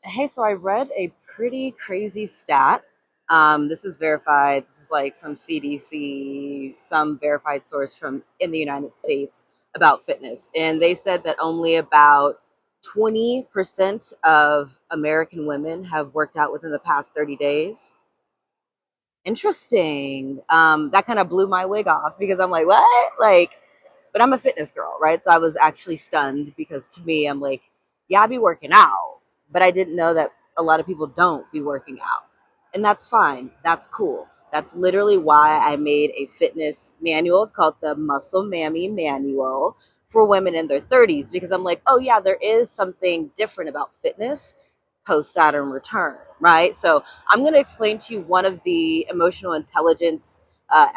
Hey, so I read a pretty crazy stat. This is verified. This is like some CDC, some verified source from in the United States about fitness. And they said that only about 20% of American women have worked out within the past 30 days. Interesting. That kind of blew my wig off because I'm like, what? Like, but I'm a fitness girl, right? So I was actually stunned because to me, I'm like, yeah, I be working out, but I didn't know that a lot of people don't be working out. And that's fine. That's cool. That's literally why I made a fitness manual. It's called the Muscle Mammy Manual for women in their 30s because I'm like, oh, yeah, there is something different about fitness post Saturn return, right? So I'm going to explain to you one of the emotional intelligence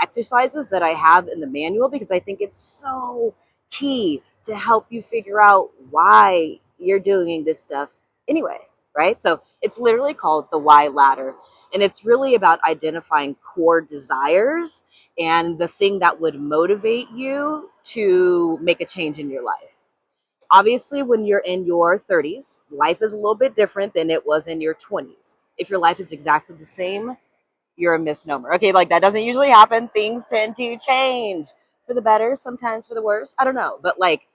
exercises that I have in the manual because I think it's so key to help you figure out why you're doing this stuff anyway, right? So it's literally called the why ladder. And it's really about identifying core desires and the thing that would motivate you to make a change in your life. Obviously, when you're in your 30s, life is a little bit different than it was in your 20s. If your life is exactly the same, you're a misnomer. Okay, like that doesn't usually happen. Things tend to change for the better, sometimes for the worse. I don't know. But like,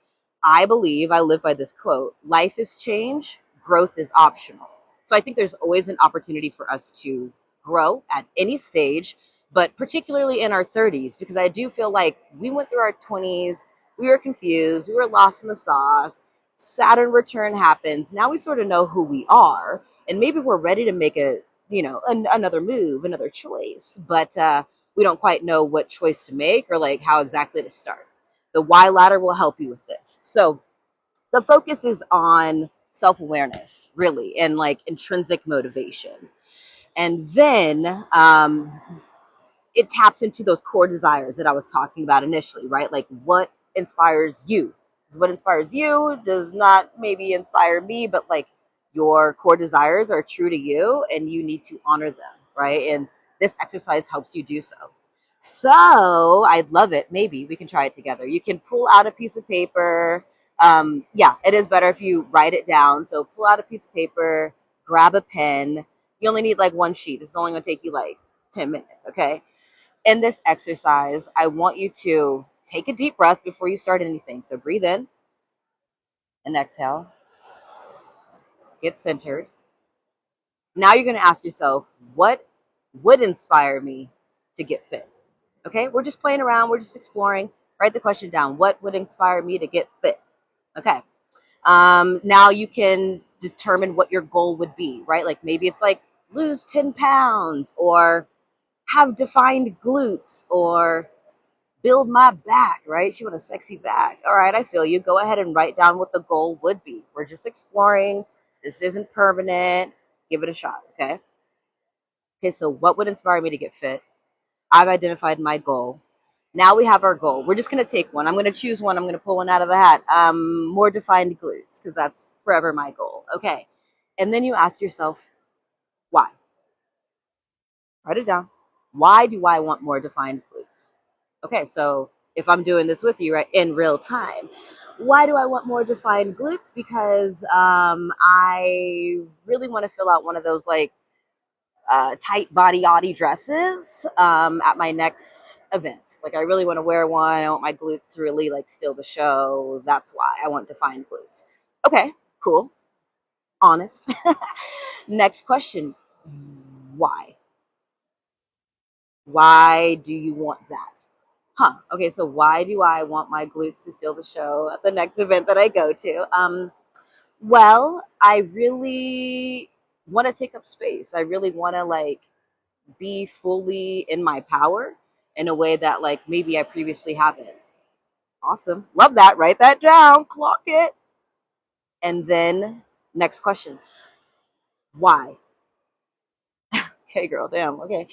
I believe I live by this quote: life is change, growth is optional. So I think there's always an opportunity for us to grow at any stage, but particularly in our 30s, because I do feel like we went through our 20s, we were confused, we were lost in the sauce. Saturn return happens. Now we sort of know who we are, and maybe we're ready to make another move, another choice, but we don't quite know what choice to make or like how exactly to start. The why ladder will help you with this. So the focus is on self-awareness, really, and like intrinsic motivation. And then it taps into those core desires that I was talking about initially, right? Like what inspires you? Because what inspires you does not maybe inspire me, but like your core desires are true to you and you need to honor them, right? And this exercise helps you do so. So I'd love it. Maybe we can try it together. You can pull out a piece of paper. Yeah, it is better if you write it down. So pull out a piece of paper, grab a pen. You only need like one sheet. This is only going to take you like 10 minutes, okay? In this exercise, I want you to take a deep breath before you start anything. So breathe in and exhale, get centered. Now you're going to ask yourself, what would inspire me to get fit? Okay, we're just playing around, we're just exploring. Write the question down. What would inspire me to get fit? Okay. Now you can determine what your goal would be, right? Like maybe it's like lose 10 pounds or have defined glutes or build my back, right? She want a sexy back. All right, I feel you. Go ahead and write down what the goal would be. We're just exploring. This isn't permanent. Give it a shot, okay? Okay, so what would inspire me to get fit? I've identified my goal. Now we have our goal. We're just going to take one. I'm going to choose one. I'm going to pull one out of the hat. More defined glutes, because that's forever my goal. Okay. And then you ask yourself, why? Write it down. Why do I want more defined glutes? Okay, so if I'm doing this with you, right, in real time, why do I want more defined glutes? Because I really want to fill out one of those like tight body yachty dresses at my next event. Like I really want to wear one. I want my glutes to really like steal the show. That's why I want defined glutes. Okay, cool. Honest. Next question. Why? Why do you want that? Huh. Okay, so why do I want my glutes to steal the show at the next event that I go to? Well, I really want to take up space. I really want to like be fully in my power in a way that like maybe I previously haven't. Awesome. Love that. Write that down. Clock it. And then next question. Why? Okay, girl, damn. Okay.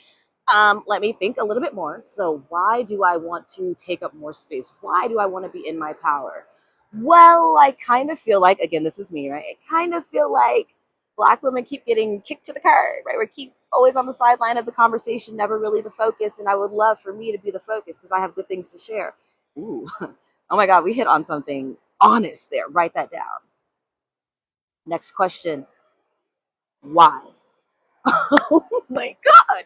Let me think a little bit more. So why do I want to take up more space? Why do I want to be in my power? Well, I kind of feel like, again, this is me, right? I kind of feel like Black women keep getting kicked to the curb, right? We keep always on the sideline of the conversation, never really the focus. And I would love for me to be the focus because I have good things to share. Ooh, oh my God, we hit on something honest there. Write that down. Next question. Why? Oh my God.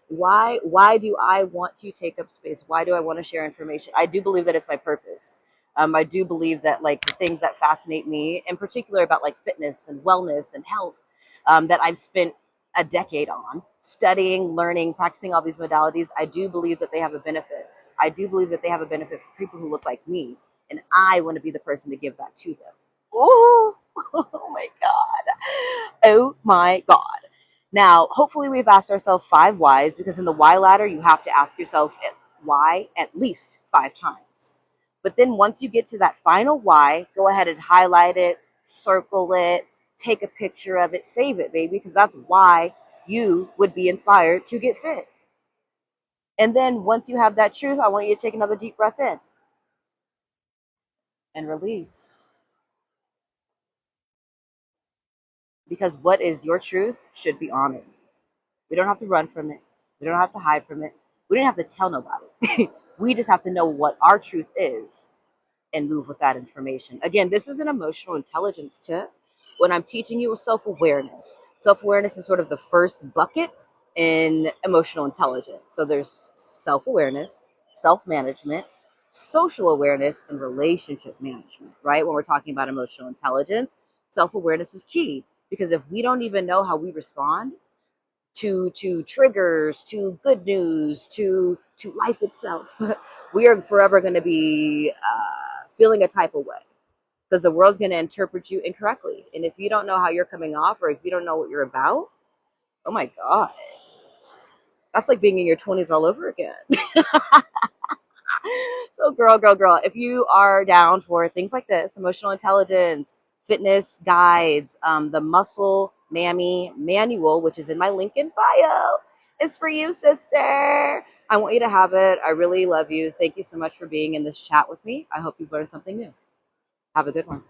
Why do I want to take up space? Why do I want to share information? I do believe that it's my purpose. I do believe that like the things that fascinate me, in particular about like fitness and wellness and health, that I've spent a decade on studying, learning, practicing all these modalities, I do believe that they have a benefit. I do believe that they have a benefit for people who look like me, and I want to be the person to give that to them. Oh, oh my God. Oh my God. Now, hopefully, we've asked ourselves 5 whys, because in the why ladder, you have to ask yourself why at least 5 times. But then once you get to that final why, go ahead and highlight it, circle it, take a picture of it, save it, baby, because that's why you would be inspired to get fit. And then once you have that truth, I want you to take another deep breath in and release. Because what is your truth should be honored. We don't have to run from it. We don't have to hide from it. We don't have to tell nobody. We just have to know what our truth is and move with that information. Again, this is an emotional intelligence tip. When I'm teaching you a self-awareness, self-awareness is sort of the first bucket in emotional intelligence. So there's self-awareness, self-management, social awareness, and relationship management, right? When we're talking about emotional intelligence, self-awareness is key, because if we don't even know how we respond to triggers, to good news, to life itself, we are forever going to be feeling a type of way, because the world's going to interpret you incorrectly. And if you don't know how you're coming off, or if you don't know what you're about, oh my God, that's like being in your 20s all over again. So girl, if you are down for things like this, emotional intelligence, fitness guides, the Muscle Mammy manual, which is in my link in bio, is for you, sister. I want you to have it. I really love you. Thank you so much for being in this chat with me. I hope you've learned something new. Have a good one.